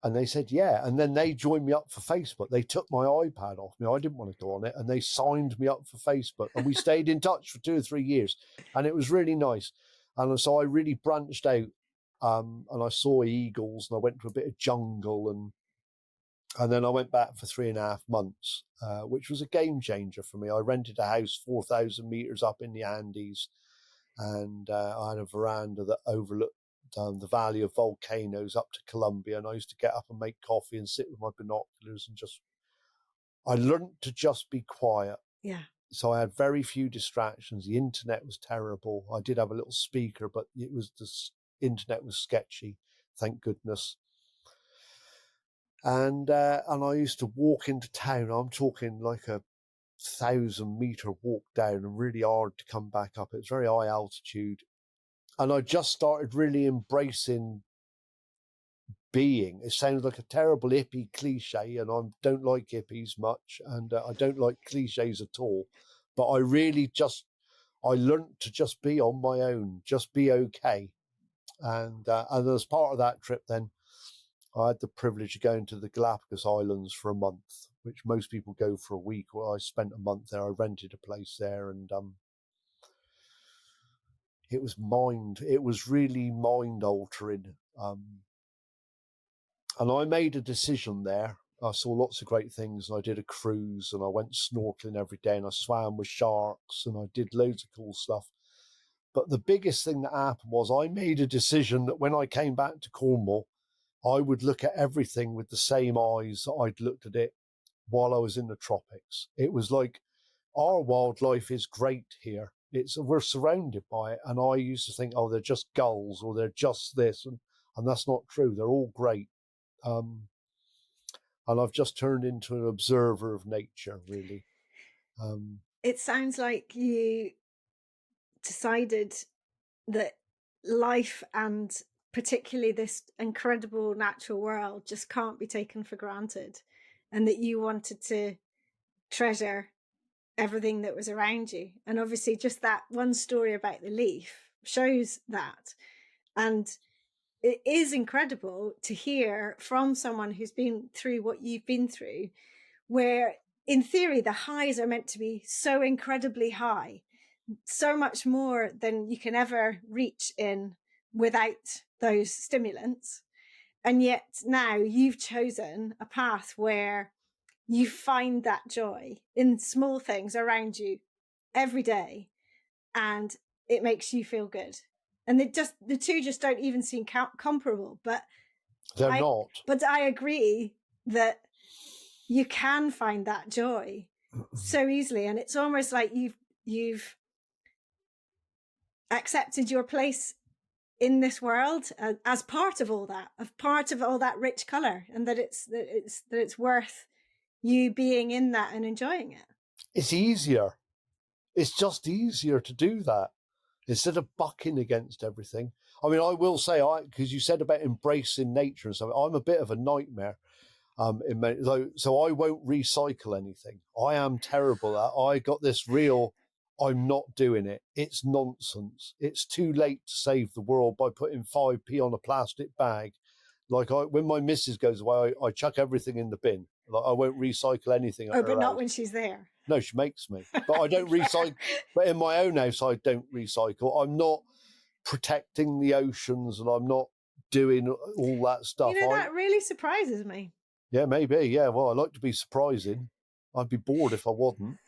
they said, yeah. And then they joined me up for Facebook. They took my iPad off me. I didn't want to go on it. And they signed me up for Facebook. And we stayed in touch for 2 or 3 years. And it was really nice. And so I really branched out. And I saw eagles and I went to a bit of jungle. And then I went back for 3.5 months, which was a game changer for me. I rented a house 4,000 meters up in the Andes. And I had a veranda that overlooked the valley of volcanoes up to Colombia. And I used to get up and make coffee and sit with my binoculars and I learned to just be quiet. Yeah. So I had very few distractions. The internet was terrible. I did have a little speaker, but the internet was sketchy, thank goodness. And I used to walk into town. I'm talking like a 1,000-meter walk down and really hard to come back up. It's very high altitude. And I just started really embracing being. It sounds like a terrible hippie cliche, and I don't like hippies much, and I don't like cliches at all. But I really I learned to just be on my own, just be okay. And as part of that trip then, I had the privilege of going to the Galapagos Islands for a month, which most people go for a week. Well, I spent a month there. I rented a place there, and it was really mind altering. And I made a decision there. I saw lots of great things, and I did a cruise, and I went snorkeling every day, and I swam with sharks, and I did loads of cool stuff. But the biggest thing that happened was I made a decision that when I came back to Cornwall, I would look at everything with the same eyes that I'd looked at it while I was in the tropics. It was like, our wildlife is great here. We're surrounded by it. And I used to think, oh, they're just gulls or they're just this. And that's not true. They're all great. And I've just turned into an observer of nature, really. It sounds like you decided that life and particularly this incredible natural world just can't be taken for granted, and that you wanted to treasure everything that was around you. And obviously just that one story about the leaf shows that. And it is incredible to hear from someone who's been through what you've been through, where in theory the highs are meant to be so incredibly high, so much more than you can ever reach in without those stimulants. And yet now you've chosen a path where you find that joy in small things around you every day, and it makes you feel good. And the two just don't even seem comparable. But they're not. But I agree that you can find that joy so easily, and it's almost like you've accepted your place in this world as part of all that rich color, and that it's worth you being in that and enjoying it. It's easier. It's just easier to do that instead of bucking against everything. I mean, I will say, because you said about embracing nature and something, I'm a bit of a nightmare. So I won't recycle anything. I am terrible at. I got this real. I'm not doing it. It's nonsense. It's too late to save the world by putting 5p on a plastic bag. Like when my missus goes away, I chuck everything in the bin. Like I won't recycle anything. Oh, but not when she's there. No, she makes me. But I don't recycle. But in my own house, I don't recycle. I'm not protecting the oceans, and I'm not doing all that stuff. You know, that really surprises me. Yeah, maybe. Yeah, well, I like to be surprising. I'd be bored if I wasn't.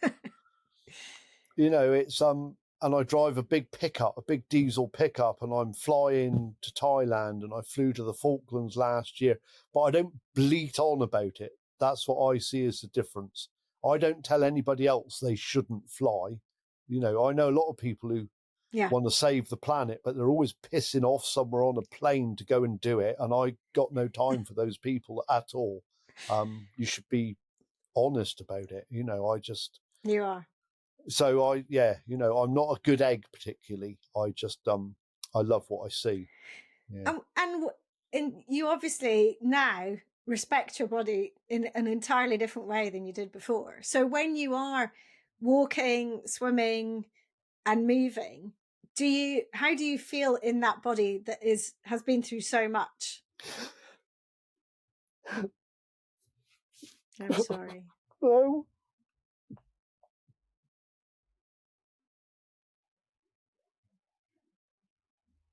It's and I drive a big pickup, a big diesel pickup, and I'm flying to Thailand, and I flew to the Falklands last year, but I don't bleat on about it. That's what I see as the difference. I don't tell anybody else they shouldn't fly. I know a lot of people who want to save the planet, but they're always pissing off somewhere on a plane to go and do it, and I got no time for those people at all. You should be honest about it. You are. So I'm not a good egg particularly. I just I love what I see. Yeah. And you obviously now respect your body in an entirely different way than you did before. So when you are walking, swimming, and moving, how do you feel in that body that has been through so much? I'm sorry. No.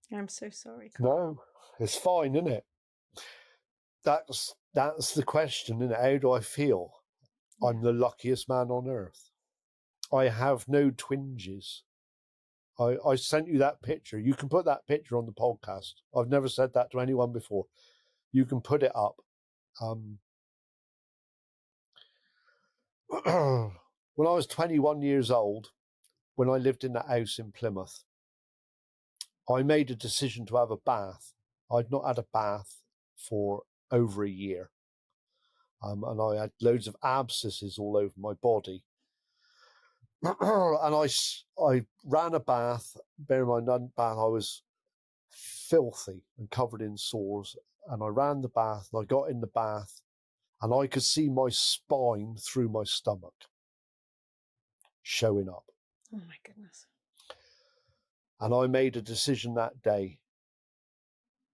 I'm so sorry, Carl. No, it's fine, isn't it? That's the question, isn't it? How do I feel? Yeah. I'm the luckiest man on earth. I have no twinges. I sent you that picture. You can put that picture on the podcast. I've never said that to anyone before. You can put it up. When I was 21 years old, when I lived in that house in Plymouth, I made a decision to have a bath. I'd not had a bath for over a year. And I had loads of abscesses all over my body. And I ran a bath. Bear in mind, bath, I was filthy and covered in sores. And I ran the bath, and I got in the bath, and I could see my spine through my stomach showing up. Oh, my goodness. And I made a decision that day.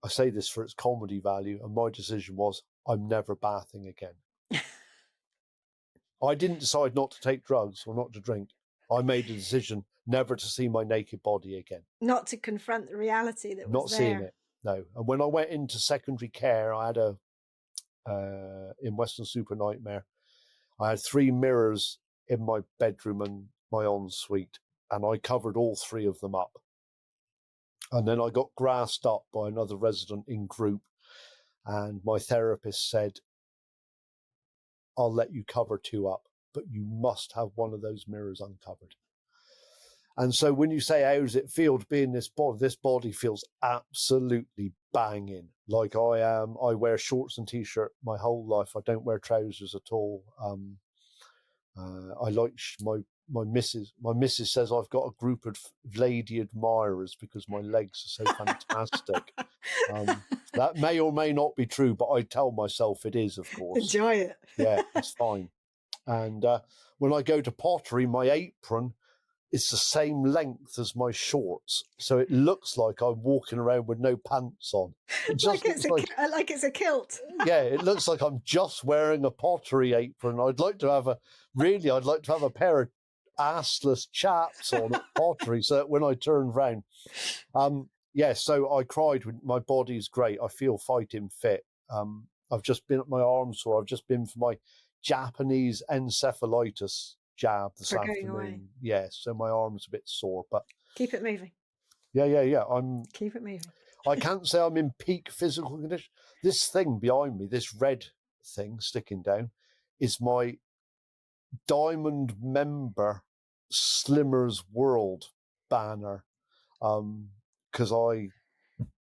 I say this for its comedy value, and my decision was, I'm never bathing again. I didn't decide not to take drugs or not to drink. I made a decision never to see my naked body again. Not to confront the reality that was not seeing it, no. And when I went into secondary care, I had in Western Super Nightmare, I had 3 mirrors in my bedroom and my ensuite, and I covered all 3 of them up. And then I got grassed up by another resident in group, and my therapist said, I'll let you cover 2 up, but you must have one of those mirrors uncovered. And so when you say, how does it feel to be in this body feels absolutely banging. Like I wear shorts and t-shirt my whole life. I don't wear trousers at all. I like my missus says I've got a group of lady admirers because my legs are so fantastic. That may or may not be true, but I tell myself it is, of course. Enjoy it. Yeah, it's fine. And when I go to pottery, my apron is the same length as my shorts, so it looks like I'm walking around with no pants on. Like it's a kilt. Yeah, it looks like I'm just wearing a pottery apron. I'd like to have a pair of assless chaps on at pottery, so that when I turn round, so I cried. My body's great. I feel fighting fit. I've just been at my arm sore. I've just been for my Japanese encephalitis jab this For going afternoon. away. Yes, so my arm's a bit sore, but Keep it moving. Yeah. Keep it moving. I can't say I'm in peak physical condition. This thing behind me, this red thing sticking down, is my diamond member Slimmer's World banner. Because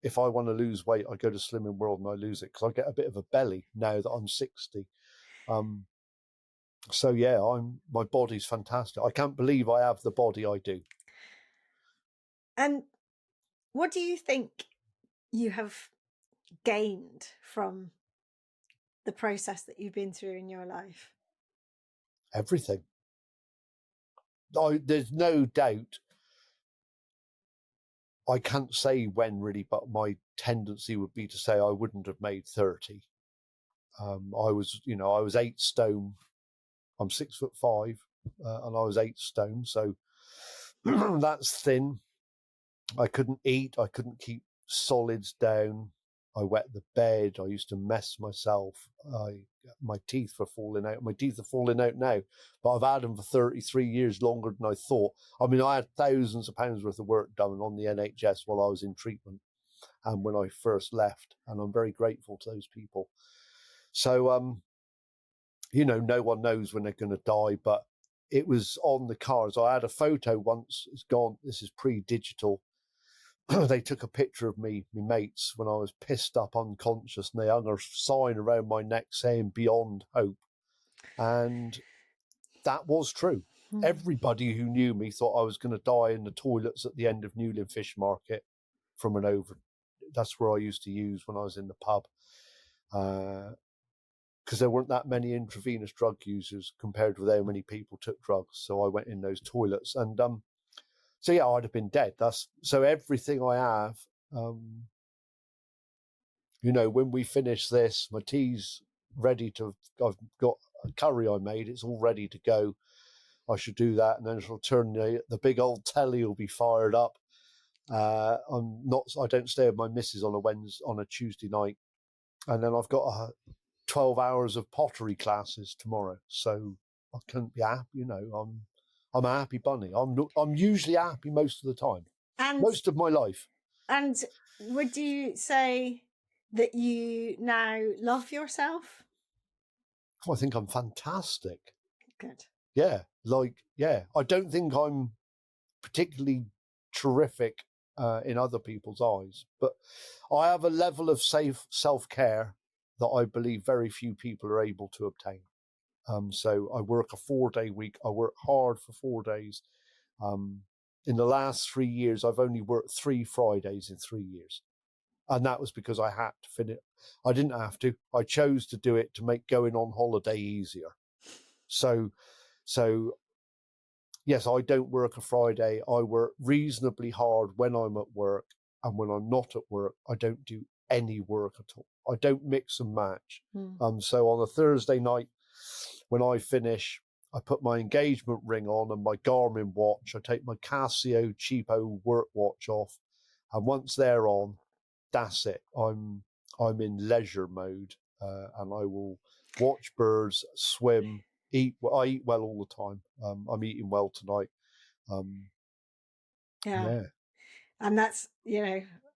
if I want to lose weight, I go to Slimming World and I lose it because I get a bit of a belly now that I'm 60. So yeah, my body's fantastic. I can't believe I have the body I do. And what do you think you have gained from the process that you've been through in your life? Everything. There's no doubt. I can't say when really, but my tendency would be to say I wouldn't have made 30. I was 8 stone. I'm 6'5", and I was 8 stone, so that's thin. I couldn't eat. I couldn't keep solids down. I wet the bed. I used to mess myself. My teeth were falling out. My teeth are falling out now, but I've had them for 33 years, longer than I thought. I mean, I had thousands of pounds worth of work done on the NHS while I was in treatment and when I first left, and I'm very grateful to those people. So, no one knows when they're going to die, but it was on the cards. I had a photo once. It's gone. This is pre-digital. They took a picture of me, my mates, when I was pissed up unconscious, and they hung a sign around my neck saying "Beyond Hope," and that was true. Everybody who knew me thought I was going to die in the toilets at the end of Newlyn Fish Market from an over. That's where I used to use when I was in the pub, because there weren't that many intravenous drug users compared with how many people took drugs. So I went in those toilets, and so yeah, I'd have been dead. So everything I have, when we finish this, my tea's ready to. I've got a curry I made. It's all ready to go. I should do that, and then it'll turn the big old telly will be fired up. I don't stay with my missus on a Tuesday night, and then I've got 12 hours of pottery classes tomorrow. So I couldn't be happy. I'm a happy bunny. I'm usually happy most of the time, most of my life. And would you say that you now love yourself? I think I'm fantastic. Good. Yeah, I don't think I'm particularly terrific in other people's eyes, but I have a level of self-care that I believe very few people are able to obtain. So I work a 4-day week. I work hard for 4 days. In the last 3 years, I've only worked 3 Fridays in 3 years. And that was because I had to finish. I didn't have to. I chose to do it to make going on holiday easier. So yes, I don't work a Friday. I work reasonably hard when I'm at work. And when I'm not at work, I don't do any work at all. I don't mix and match. So on a Thursday night, when I finish, I put my engagement ring on and my Garmin watch. I take my Casio cheapo work watch off, and once they're on, that's it. I'm in leisure mode, and I will watch birds, swim, eat. I eat well all the time. I'm eating well tonight. Yeah. And that's,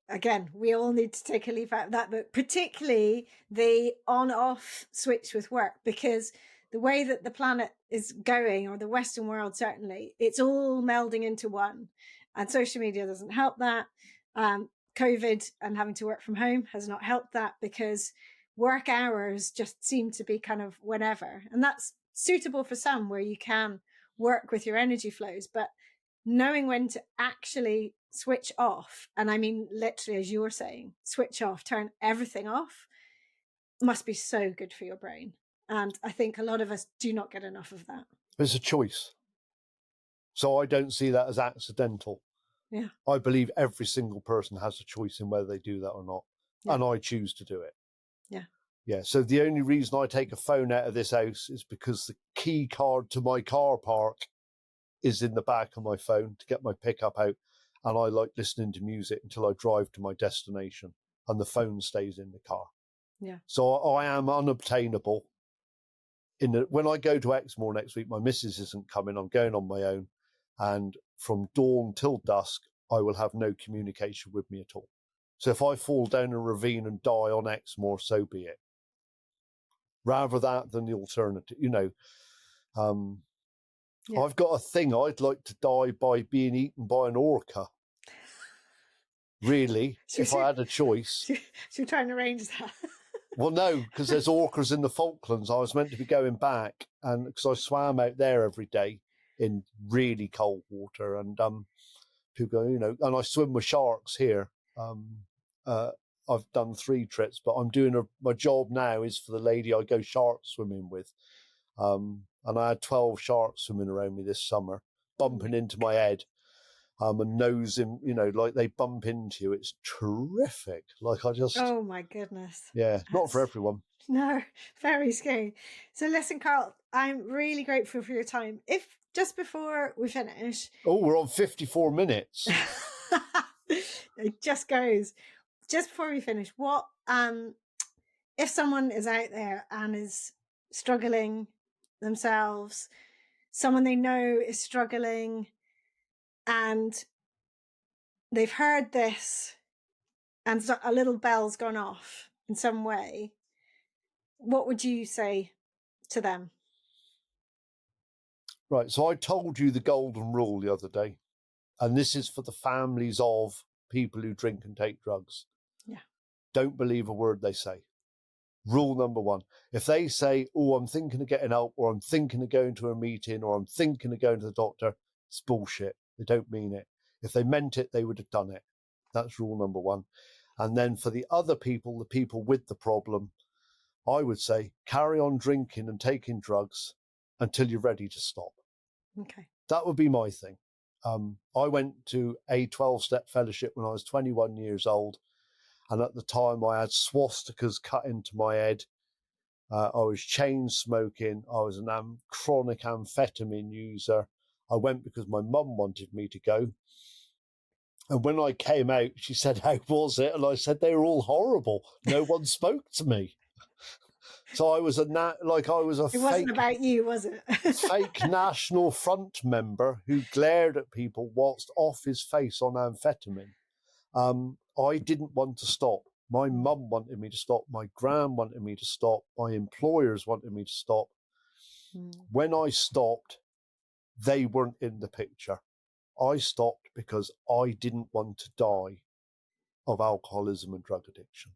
again, we all need to take a leaf out of that, but particularly the on-off switch with work, because the way that the planet is going, or the Western world certainly, it's all melding into one. And social media doesn't help that. COVID and having to work from home has not helped that, because work hours just seem to be kind of whenever. And that's suitable for some, where you can work with your energy flows, but knowing when to actually switch off, and I mean literally, as you were saying, switch off, turn everything off, must be so good for your brain. And I think a lot of us do not get enough of that. It's a choice. So I don't see that as accidental. Yeah. I believe every single person has a choice in whether they do that or not. Yeah. And I choose to do it. Yeah. Yeah. So the only reason I take a phone out of this house is because the key card to my car park is in the back of my phone to get my pickup out. And I like listening to music until I drive to my destination, and the phone stays in the car. Yeah. So I am unobtainable. When I go to Exmoor next week, my missus isn't coming. I'm going on my own. And from dawn till dusk, I will have no communication with me at all. So if I fall down a ravine and die on Exmoor, so be it. Rather that than the alternative, Yeah. I've got a thing. I'd like to die by being eaten by an orca. Really, if I had a choice. So you're trying to arrange that? Well, no, because there's orcas in the Falklands. I was meant to be going back, and because I swam out there every day in really cold water, and people go, and I swim with sharks here. I've done 3 trips, but I'm doing my job now is for the lady I go shark swimming with. And I had 12 sharks swimming around me this summer, bumping into my head, and nosing, like they bump into you. It's terrific. Oh my goodness. Yeah, not for everyone. No, very scary. So listen, Karl, I'm really grateful for your time. If just before we finish. Oh, we're on 54 minutes. It just goes. Just before we finish, what if someone is out there and is struggling themselves, someone they know is struggling, and they've heard this and a little bell's gone off in some way, what would you say to them? Right, so I told you the golden rule the other day, and this is for the families of people who drink and take drugs. Yeah. Don't believe a word they say. Rule number 1. If they say, oh, I'm thinking of getting help, or I'm thinking of going to a meeting, or I'm thinking of going to the doctor, it's bullshit. They don't mean it. If they meant it, they would have done it. That's rule number 1. And then for the other people, the people with the problem, I would say carry on drinking and taking drugs until you're ready to stop. Okay. That would be my thing. I went to a 12-step fellowship when I was 21 years old. And at the time, I had swastikas cut into my head. I was chain smoking. I was a chronic amphetamine user. I went because my mum wanted me to go. And when I came out, she said, how was it? And I said, they were all horrible. No one spoke to me. So I was It wasn't about you, was it? fake National Front member who glared at people whilst off his face on amphetamine. I didn't want to stop. My mum wanted me to stop. My gran wanted me to stop. My employers wanted me to stop. When I stopped, they weren't in the picture. I stopped because I didn't want to die of alcoholism and drug addiction.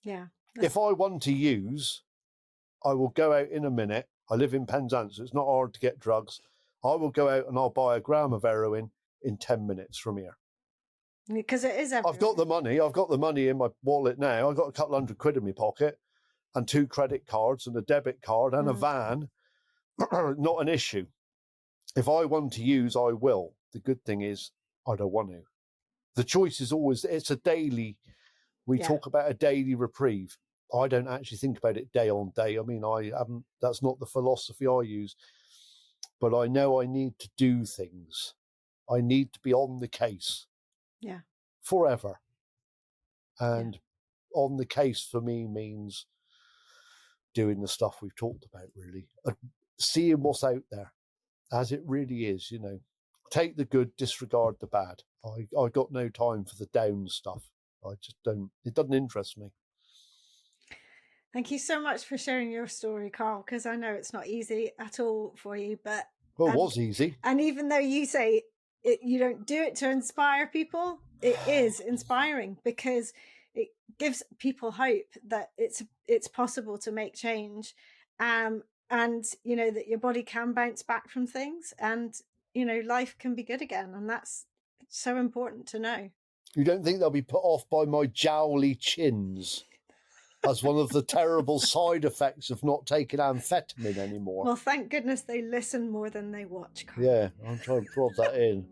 Yeah. If I want to use, I will go out in a minute. I live in Penzance, so it's not hard to get drugs. I will go out and I'll buy a gram of heroin in 10 minutes from here. Because it is everywhere. I've got the money. I've got the money in my wallet now. I've got a couple £100 in my pocket and 2 credit cards and a debit card and a van. Not an issue. If I want to use, I will. The good thing is I don't want to. The choice is always, it's a daily, we talk about a daily reprieve. I don't actually think about it day on day. I mean, that's not the philosophy I use, but I know I need to do things. I need to be on the case. Yeah. Forever. And on the case for me means doing the stuff we've talked about, really. Seeing what's out there as it really is, Take the good, disregard the bad. I got no time for the down stuff. I just don't, it doesn't interest me. Thank you so much for sharing your story, Karl, because I know it's not easy at all for you, but... Well, it was easy. And even though you say you don't do it to inspire people, it is inspiring because it gives people hope that it's possible to make change, and that your body can bounce back from things, and life can be good again, and that's so important to know. You don't think they'll be put off by my jowly chins as one of the terrible side effects of not taking amphetamine anymore? Well, thank goodness they listen more than they watch, Karl. Yeah, I'm trying to prod that in.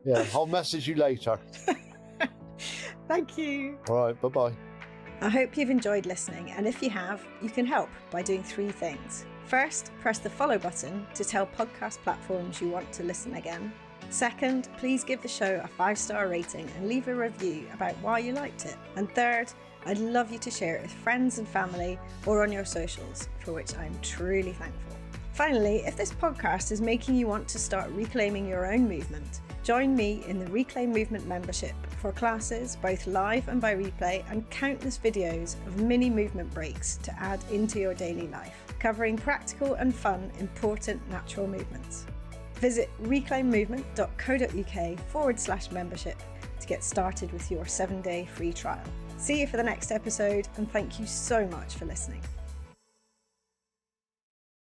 Yeah, I'll message you later. Thank you. All right, bye-bye. I hope you've enjoyed listening, and if you have, you can help by doing 3 things. First, press the follow button to tell podcast platforms you want to listen again. Second, please give the show a 5-star rating and leave a review about why you liked it. And third, I'd love you to share it with friends and family or on your socials, for which I'm truly thankful. Finally, if this podcast is making you want to start reclaiming your own movement, join me in the Reclaim Movement membership for classes, both live and by replay, and countless videos of mini movement breaks to add into your daily life, covering practical and fun, important natural movements. Visit reclaimmovement.co.uk/membership to get started with your 7-day free trial. See you for the next episode, and thank you so much for listening.